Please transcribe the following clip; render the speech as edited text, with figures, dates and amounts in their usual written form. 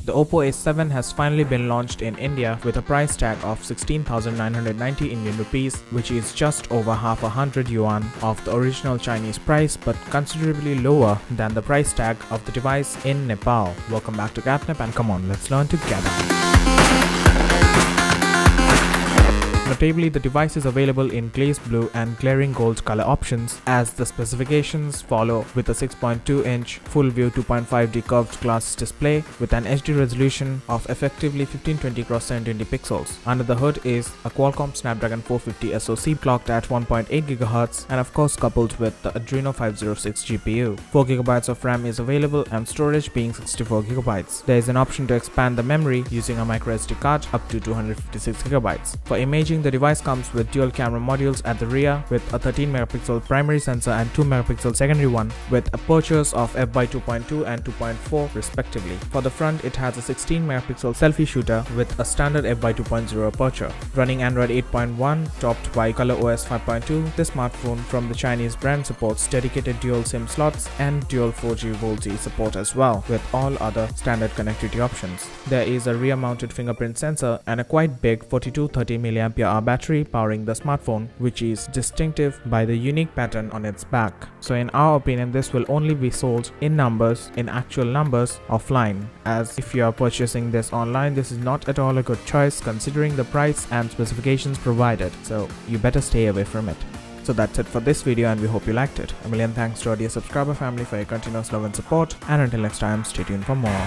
The Oppo A7 has finally been launched in India with a price tag of 16,990 Indian rupees, which is just over half a hundred yuan of the original Chinese price, but considerably lower than the price tag of the device in Nepal. Welcome back to QatNip, and come on, let's learn together. Notably, the device is available in glazed blue and glaring gold color options, as the specifications follow, with a 6.2-inch FullView 2.5D curved glass display with an HD resolution of effectively 1520x720 pixels. Under the hood is a Qualcomm Snapdragon 450 SoC clocked at 1.8 GHz and of course coupled with the Adreno 506 GPU. 4GB of RAM is available and storage being 64GB. There is an option to expand the memory using a microSD card up to 256GB. For imaging, the device comes with dual camera modules at the rear with a 13-megapixel primary sensor and 2-megapixel secondary one, with apertures of f/2.2 and 2.4 respectively. For the front, it has a 16-megapixel selfie shooter with a standard f/2.0 aperture. Running Android 8.1 topped by ColorOS 5.2, this smartphone from the Chinese brand supports dedicated dual SIM slots and dual 4G VoLTE support as well, with all other standard connectivity options. There is a rear-mounted fingerprint sensor and a quite big 4230 mAh battery powering the smartphone, which is distinctive by the unique pattern on its back. So in our opinion, this will only be sold in actual numbers offline, as if you are purchasing this online, this is not at all a good choice considering the price and specifications provided, so you better stay away from it. So that's it for this video, and we hope you liked it. A million thanks to our dear subscriber family for your continuous love and support, and until next time, stay tuned for more.